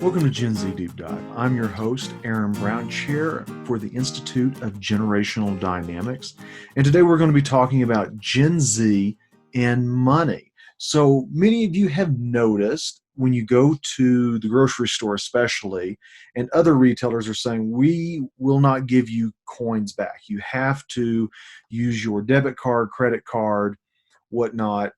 Welcome to Gen Z Deep Dive. I'm your host, Aaron Brown, chair for the Institute of Generational Dynamics. And today we're going to be talking about Gen Z and money. So many of you have noticed when you go to the grocery store, especially, and other retailers are saying, we will not give you coins back. You have to use your debit card, credit card, whatnot,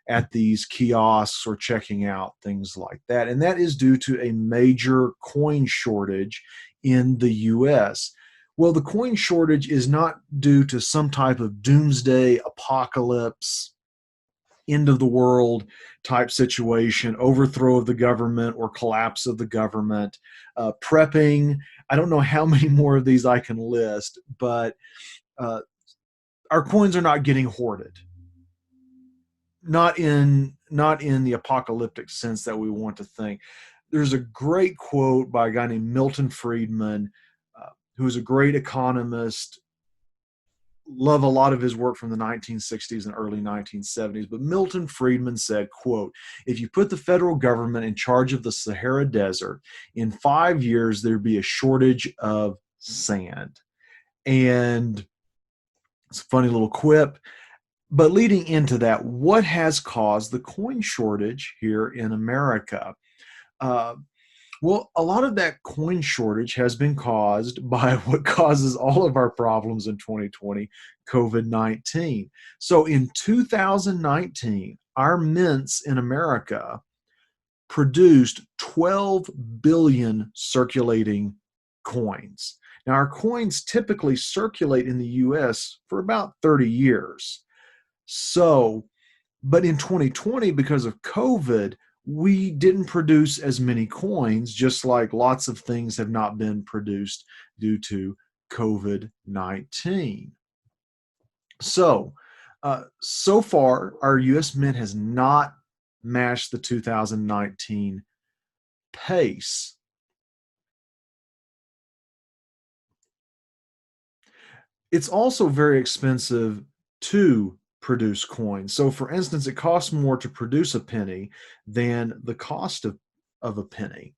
at these kiosks or checking out, things like that. And that is due to a major coin shortage in the US. Well, the coin shortage is not due to some type of doomsday apocalypse, end of the world type situation, overthrow of the government or collapse of the government, prepping. I don't know how many more of these I can list, but our coins are not getting hoarded. Not in the apocalyptic sense that we want to think. There's a great quote by a guy named Milton Friedman, who is a great economist. Love a lot of his work from the 1960s and early 1970s. But Milton Friedman said, quote, "If you put the federal government in charge of the Sahara Desert, in 5 years there'd be a shortage of sand." And it's a funny little quip. But leading into that, what has caused the coin shortage here in America? Uh, well, a lot of that coin shortage has been caused by what causes all of our problems in 2020, COVID-19. So in 2019, our mints in America produced 12 billion circulating coins. Now, our coins typically circulate in the US for about 30 years. So, but in 2020, because of COVID, we didn't produce as many coins, just like lots of things have not been produced due to COVID-19. So, so far, our US Mint has not matched the 2019 pace. It's also very expensive to produce coins. So for instance, it costs more to produce a penny than the cost of a penny.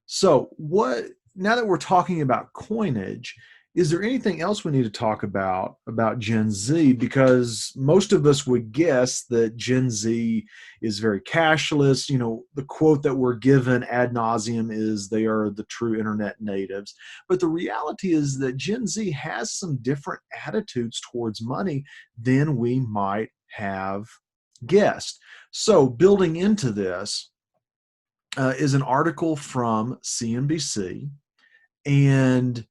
So now that we're talking about coinage, is there anything else we need to talk about Gen Z? Because most of us would guess that Gen Z is very cashless. You know, the quote that we're given ad nauseum is they are the true internet natives. But the reality is that Gen Z has some different attitudes towards money than we might have guessed. So building into this, is an article from CNBC. And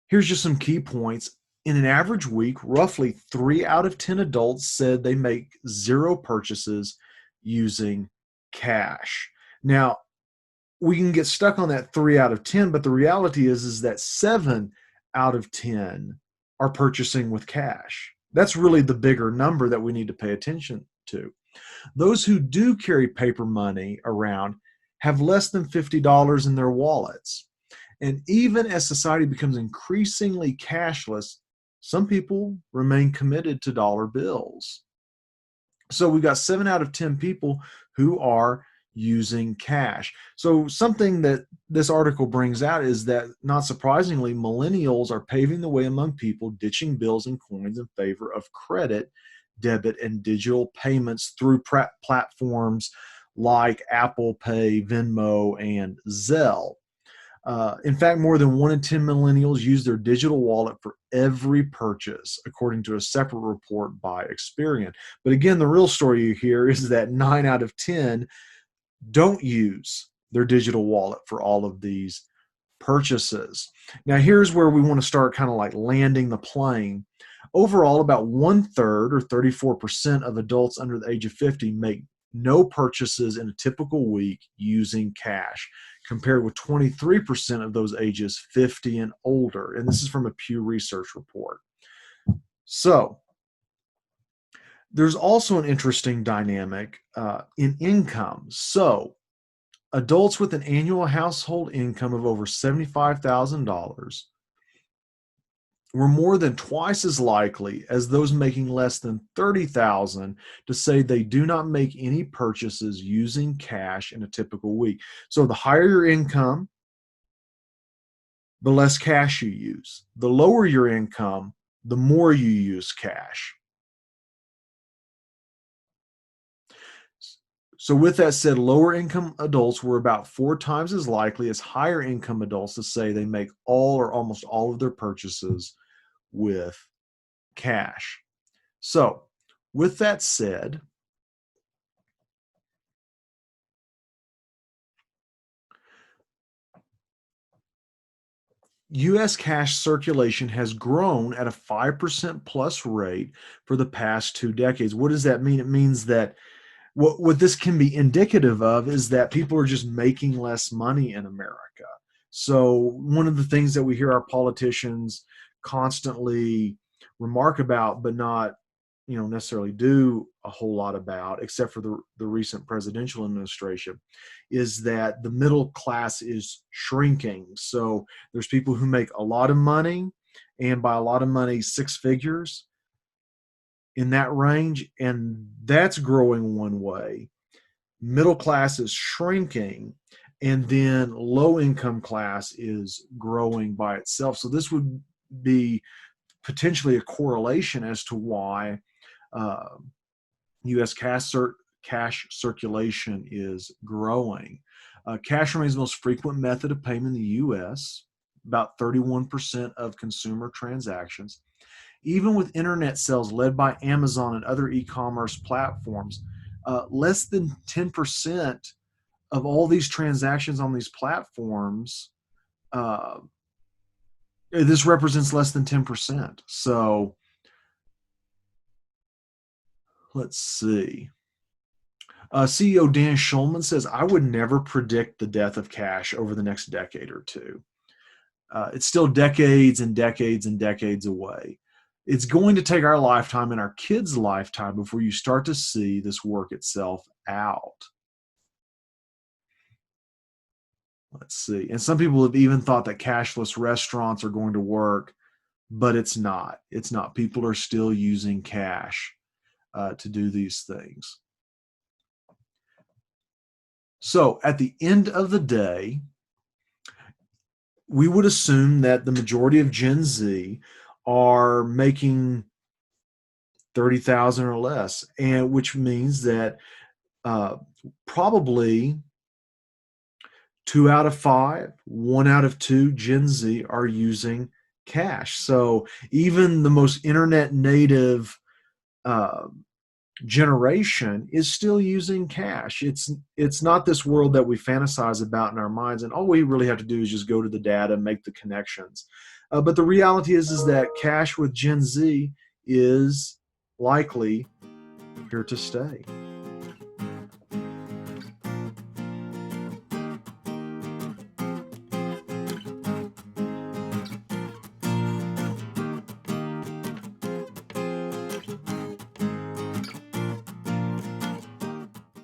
here's just some key points. In an average week, roughly 3 out of 10 adults said they make zero purchases using cash. Now, we can get stuck on that 3 out of 10, but the reality is that 7 out of 10 are purchasing with cash. That's really the bigger number that we need to pay attention to. Those who do carry paper money around have less than $50 in their wallets. And even as society becomes increasingly cashless, some people remain committed to dollar bills. So we've got 7 out of 10 people who are using cash. So something that this article brings out is that, not surprisingly, millennials are paving the way among people ditching bills and coins in favor of credit, debit, and digital payments through platforms like Apple Pay, Venmo, and Zelle. In fact, more than 1 in 10 millennials use their digital wallet for every purchase, according to a separate report by Experian. But again, the real story here is that 9 out of 10 don't use their digital wallet for all of these purchases. Now, here's where we want to start kind of like landing the plane. Overall, about 1/3 or 34% of adults under the age of 50 make no purchases in a typical week using cash, compared with 23% of those ages 50 and older. And this is from a Pew Research report. So there's also an interesting dynamic in income. So adults with an annual household income of over $75,000 were more than twice as likely as those making less than 30,000 to say they do not make any purchases using cash in a typical week. So the higher your income, the less cash you use. The lower your income, the more you use cash. So with that said, lower income adults were about 4 times as likely as higher income adults to say they make all or almost all of their purchases with cash. So with that said, US cash circulation has grown at a 5% plus rate for the past 2 decades. What does that mean? It means that what this can be indicative of is that people are just making less money in America. So one of the things that we hear our politicians constantly remark about, but not necessarily do a whole lot about, except for the recent presidential administration, is that the middle class is shrinking. So there's people who make a lot of money, and by a lot of money, 6 figures, in that range, and that's growing one way. Middle class is shrinking, and then low income class is growing by itself. So this would be potentially a correlation as to why U.S. cash circulation is growing. Cash remains the most frequent method of payment in the U.S., about 31% of consumer transactions. Even with internet sales led by Amazon and other e-commerce platforms, less than 10% of all these transactions on these platforms, uh, this represents less than 10%. So let's see. CEO Dan Schulman says, I would never predict the death of cash over the next decade or two. It's still decades and decades and decades away. It's going to take our lifetime and our kids' lifetime before you start to see this work itself out. Let's see. And some people have even thought that cashless restaurants are going to work, but it's not. It's not. People are still using cash to do these things. So at the end of the day, we would assume that the majority of Gen Z are making 30,000 or less, and which means that probably 2 out of 5, 1 out of 2 Gen Z are using cash. So even the most internet native uh, generation is still using cash. It's not this world that we fantasize about in our minds, and all we really have to do is just go to the data and make the connections. But the reality is that cash with Gen Z is likely here to stay.